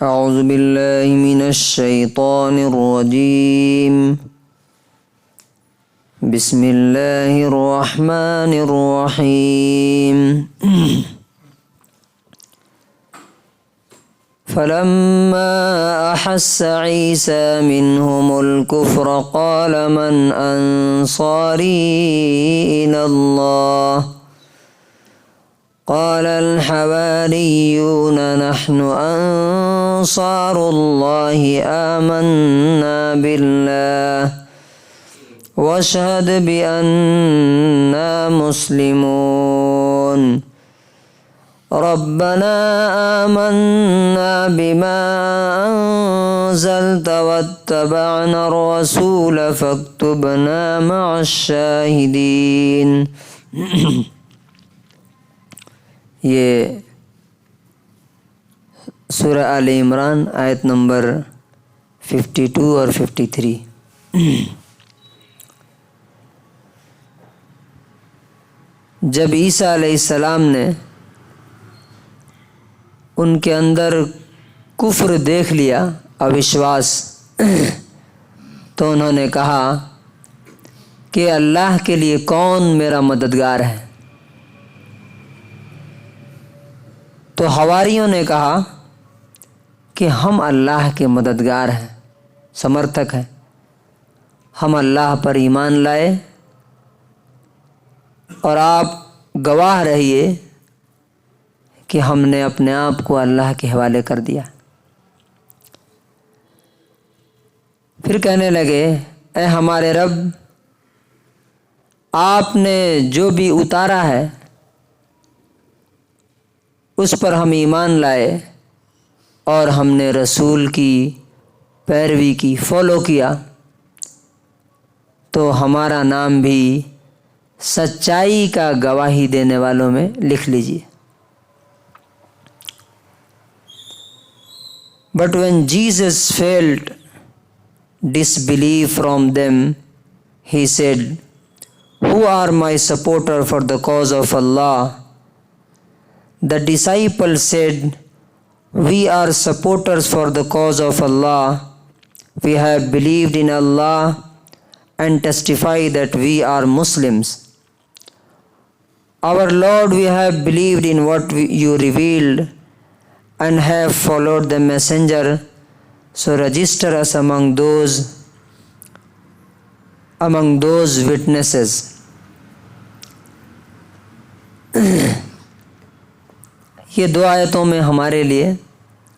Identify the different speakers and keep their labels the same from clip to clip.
Speaker 1: اعوذ باللہ من الشیطان الرجیم بسم اللہ الرحمن الرحیم فلما أحس عيسى منهم الكفر قال من أنصاري إلى الله قال الحواريون نحن أنصار الله آمنا بالله واشهد بأننا مسلمون ربنا آمنا بما أنزلت واتبعنا الرسول فاكتبنا مع الشاهدين. یہ سورہ آل عمران آیت نمبر 52 اور 53. جب عیسیٰ علیہ السلام نے ان کے اندر کفر دیکھ لیا، اوشواس، تو انہوں نے کہا کہ اللہ کے لیے کون میرا مددگار ہے؟ تو حواریوں نے کہا کہ ہم اللہ کے مددگار ہیں، سمرتھک ہیں، ہم اللہ پر ایمان لائے اور آپ گواہ رہیے کہ ہم نے اپنے آپ کو اللہ کے حوالے کر دیا. پھر کہنے لگے، اے ہمارے رب، آپ نے جو بھی اتارا ہے اس پر ہم ایمان لائے اور ہم نے رسول کی پیروی کی، فالو کیا، تو ہمارا نام بھی سچائی کا گواہی دینے والوں میں لکھ لیجیے. But when Jesus felt disbelief from them, he said, "Who are my supporter for the cause of Allah?" The disciples said, "We are supporters for the cause of Allah. We have believed in Allah and testify that we are Muslims. Our Lord, we have believed in what you revealed and have followed the messenger, so register us among those witnesses." یہ دو آیتوں میں ہمارے لیے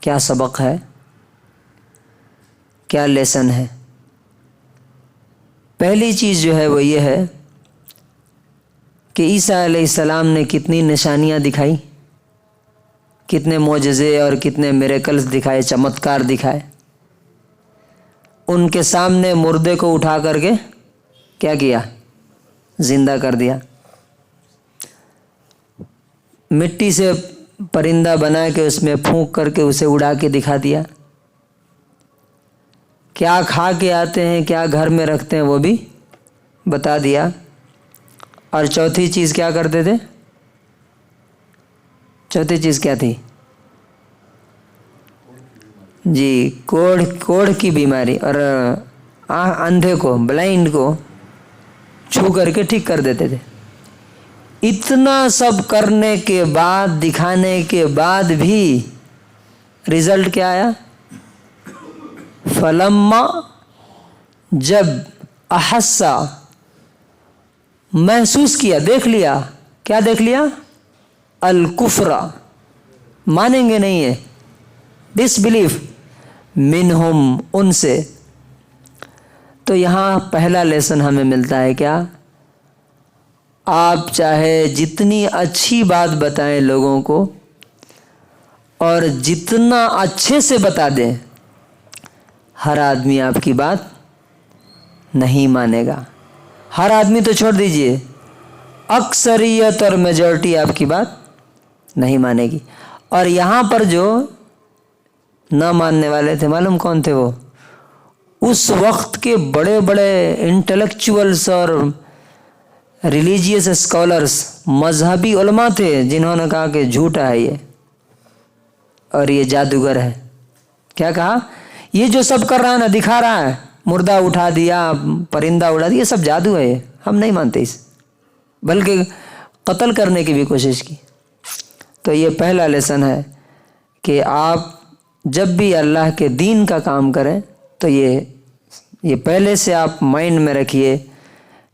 Speaker 1: کیا سبق ہے، کیا lesson ہے؟ پہلی چیز جو ہے وہ یہ ہے کہ عیسیٰ علیہ السلام نے کتنی نشانیاں دکھائی، کتنے معجزے اور کتنے میریکلز دکھائے، چمتکار دکھائے. ان کے سامنے مردے کو اٹھا کر کے کیا کیا؟ زندہ کر دیا. مٹی سے پرندہ بنا کے اس میں پھونک کر کے اسے اڑا کے دکھا دیا. کیا کھا کے آتے ہیں، کیا گھر میں رکھتے ہیں، وہ بھی بتا دیا. اور چوتھی چیز کیا کرتے تھے؟ چوتھی چیز کیا تھی؟ جی، کوڑھ کی بیماری اور اندھے کو، بلائنڈ کو چھو کر کے ٹھیک کر دیتے تھے. اتنا سب کرنے کے بعد، دکھانے کے بعد بھی رزلٹ کیا آیا؟ فلما، جب احسا، محسوس کیا، دیکھ لیا. کیا دیکھ لیا؟ الکفر، مانیں گے نہیں ہے، ڈس بلیف، منہم، ان سے. تو یہاں پہلا لیسن ہمیں ملتا ہے کیا؟ آپ چاہے جتنی اچھی بات بتائیں لوگوں کو اور جتنا اچھے سے بتا دیں، ہر آدمی آپ کی بات نہیں مانے گا. ہر آدمی تو چھوڑ دیجئے، اکثریت اور میجورٹی آپ کی بات نہیں مانے گی. اور یہاں پر جو نہ ماننے والے تھے، معلوم کون تھے وہ؟ اس وقت کے بڑے بڑے انٹلیکچوئلس اور ریلیجیس اسکالرس، مذہبی علماء تھے جنہوں نے کہا کہ جھوٹا ہے یہ اور یہ جادوگر ہے. کیا کہا؟ یہ جو سب کر رہا ہے نا، دکھا رہا ہے، مردہ اٹھا دیا، پرندہ اڑا دیا، یہ سب جادو ہے، ہم نہیں مانتے اس، بلکہ قتل کرنے کی بھی کوشش کی۔ تو یہ پہلا لیسن ہے کہ آپ جب بھی اللہ کے دین کا کام کریں تو یہ پہلے سے آپ مائنڈ میں رکھیے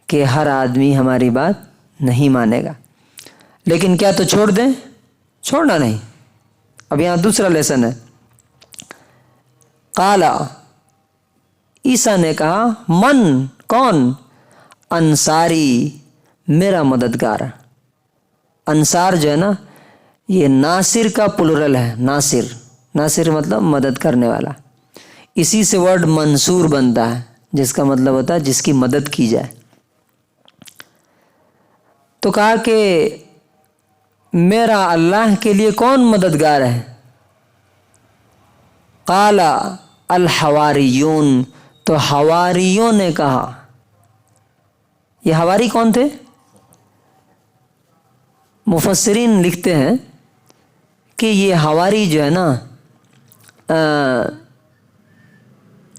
Speaker 1: کہ ہر آدمی ہماری بات نہیں مانے گا، لیکن کیا تو چھوڑ دیں؟ چھوڑنا نہیں۔ اب یہاں دوسرا لیسن ہے، قالا، عیسیٰ نے کہا، من، کون؟ انصاری، میرا مددگار۔ انصار جو ہے نا، یہ ناصر کا پلورل ہے، ناصر، ناصر مطلب مدد کرنے والا، اسی سے ورڈ منصور بنتا ہے، جس کا مطلب ہوتا ہے جس کی مدد کی جائے۔ تو کہا کہ میرا اللہ کے لیے کون مددگار ہے؟ قالا الحواریون، تو حواریوں نے کہا۔ یہ حواری کون تھے؟ مفسرین لکھتے ہیں کہ یہ حواری جو ہے نا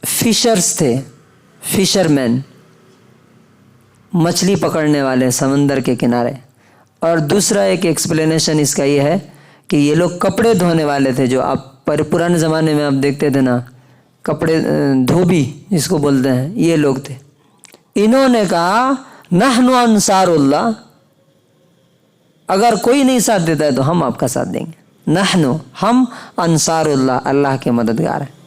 Speaker 1: فشرز تھے، فشر مین، مچھلی پکڑنے والے سمندر کے کنارے۔ اور دوسرا ایک ایکسپلینیشن اس کا یہ ہے کہ یہ لوگ کپڑے دھونے والے تھے، جو آپ پرانے زمانے میں آپ دیکھتے تھے نا، کپڑے دھوبی جس کو بولتے ہیں، یہ لوگ تھے۔ انہوں نے کہا نحن انصار اللہ، اگر کوئی نہیں ساتھ دیتا ہے تو ہم آپ کا ساتھ دیں گے۔ نحن، ہم، انصار اللہ، اللہ کے مددگار ہیں۔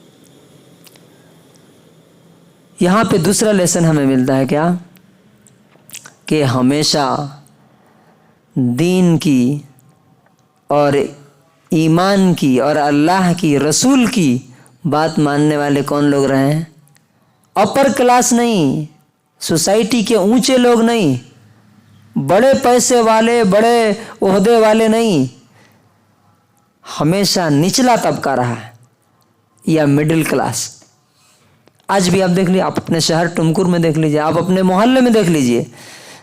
Speaker 1: یہاں پہ دوسرا لیسن ہمیں ملتا ہے کیا؟ کہ ہمیشہ دین کی اور ایمان کی اور اللہ کی، رسول کی بات ماننے والے کون لوگ رہے ہیں؟ اپر کلاس نہیں، سوسائٹی کے اونچے لوگ نہیں، بڑے پیسے والے، بڑے عہدے والے نہیں، ہمیشہ نچلا طبقہ رہا ہے، یا مڈل کلاس۔ آج بھی آپ دیکھ لیجیے، آپ اپنے شہر ٹمکر میں دیکھ لیجیے، آپ اپنے محلے میں دیکھ لیجیے،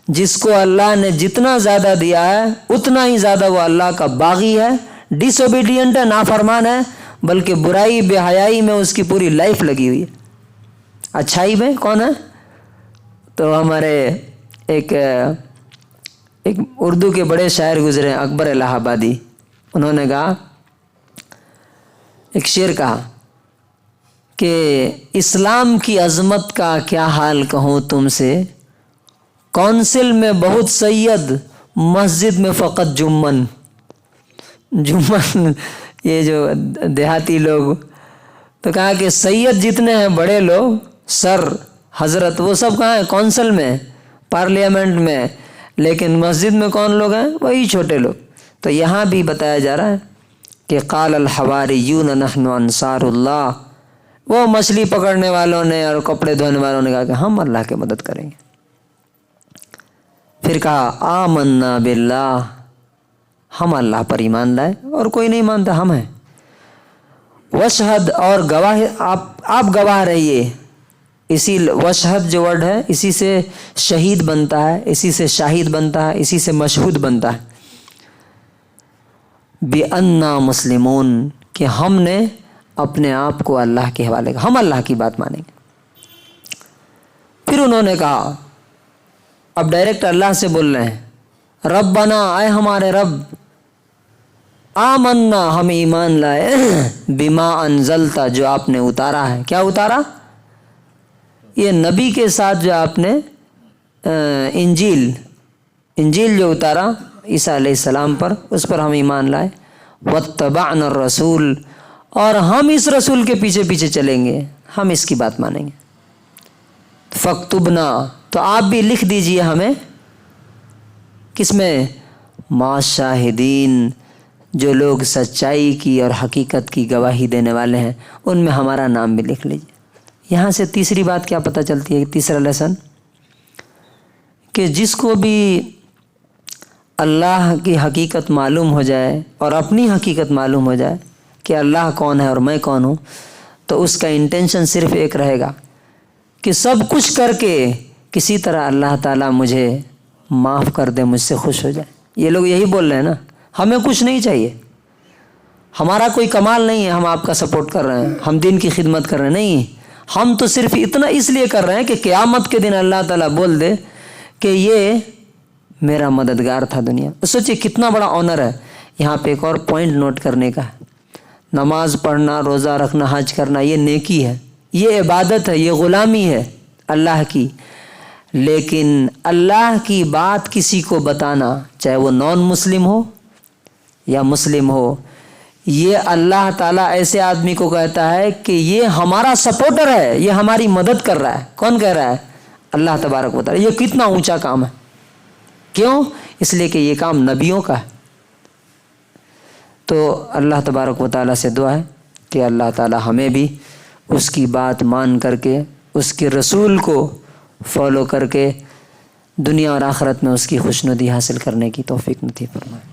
Speaker 1: جس کو اللہ نے جتنا زیادہ دیا ہے اتنا ہی زیادہ وہ اللہ کا باغی ہے، ڈس اوبیڈینٹ ہے، نافرمان ہے، بلکہ برائی، بے حیائی میں اس کی پوری لائف لگی ہوئی ہے۔ اچھائی میں کون ہے؟ تو ہمارے ایک اردو کے بڑے شاعر گزرے ہیں، اکبر الہ آبادی، انہوں نے کہا، ایک شعر کہا کہ اسلام کی عظمت کا کیا حال کہوں تم سے، کونسل میں بہت سید، مسجد میں فقط جمن۔ جمن یہ جو دیہاتی لوگ، تو کہا کہ سید جتنے ہیں بڑے لوگ، سر، حضرت، وہ سب کہاں ہیں؟ کونسل میں، پارلیمنٹ میں، لیکن مسجد میں کون لوگ ہیں؟ وہی چھوٹے لوگ۔ تو یہاں بھی بتایا جا رہا ہے کہ قال الحواریون نحن انصار اللہ، وہ مچھلی پکڑنے والوں نے اور کپڑے دھونے والوں نے کہا کہ ہم اللہ کی مدد کریں گے۔ پھر کہا آمنا باللہ، ہم اللہ پر ایمان لائے، اور کوئی نہیں مانتا، ہم ہیں۔ وشہد، اور گواہ، آپ گواہ رہیے۔ اسی وشہد جو ورڈ ہے، اسی سے شہید بنتا ہے، اسی سے شاہد بنتا ہے، اسی سے مشہود بنتا ہے۔ بِأَنَّا مسلمون، کہ ہم نے اپنے آپ کو اللہ کے حوالے کا، ہم اللہ کی بات مانیں گے۔ پھر انہوں نے کہا، اب ڈائریکٹ اللہ سے بول رہے ہیں، ربنا، اے ہمارے رب، آمنا، ہم ایمان لائے، بما انزلتا، جو آپ نے اتارا ہے۔ کیا اتارا؟ یہ نبی کے ساتھ جو آپ نے انجیل جو اتارا عیسیٰ علیہ السلام پر، اس پر ہم ایمان لائے۔ واتبعنا الرسول، اور ہم اس رسول کے پیچھے پیچھے چلیں گے، ہم اس کی بات مانیں گے۔ فاکتبنا، تو آپ بھی لکھ دیجئے ہمیں، کس میں؟ مع شاہدین، جو لوگ سچائی کی اور حقیقت کی گواہی دینے والے ہیں، ان میں ہمارا نام بھی لکھ لیجئے۔ یہاں سے تیسری بات کیا پتہ چلتی ہے، تیسرا لیسن، کہ جس کو بھی اللہ کی حقیقت معلوم ہو جائے اور اپنی حقیقت معلوم ہو جائے کہ اللہ کون ہے اور میں کون ہوں، تو اس کا انٹینشن صرف ایک رہے گا کہ سب کچھ کر کے کسی طرح اللہ تعالیٰ مجھے معاف کر دے، مجھ سے خوش ہو جائے۔ یہ لوگ یہی بول رہے ہیں نا، ہمیں کچھ نہیں چاہیے، ہمارا کوئی کمال نہیں ہے ہم آپ کا سپورٹ کر رہے ہیں، ہم دین کی خدمت کر رہے ہیں، نہیں، ہم تو صرف اتنا اس لیے کر رہے ہیں کہ قیامت کے دن اللہ تعالیٰ بول دے کہ یہ میرا مددگار تھا دنیا۔ سوچئے کتنا بڑا آنر ہے۔ یہاں پہ ایک اور پوائنٹ نوٹ کرنے کا ہے، نماز پڑھنا، روزہ رکھنا، حج کرنا یہ نیکی ہے، یہ عبادت ہے، یہ غلامی ہے اللہ کی، لیکن اللہ کی بات کسی کو بتانا، چاہے وہ نان مسلم ہو یا مسلم ہو، یہ اللہ تعالیٰ ایسے آدمی کو کہتا ہے کہ یہ ہمارا سپورٹر ہے، یہ ہماری مدد کر رہا ہے۔ کون کہہ رہا ہے؟ اللہ تبارک و تعالیٰ۔ یہ کتنا اونچا کام ہے، کیوں؟ اس لیے کہ یہ کام نبیوں کا ہے۔ تو اللہ تبارک و تعالیٰ سے دعا ہے کہ اللہ تعالیٰ ہمیں بھی اس کی بات مان کر کے، اس کے رسول کو فالو کر کے دنیا اور آخرت میں اس کی خوشنودی حاصل کرنے کی توفیق نصیب فرمائے۔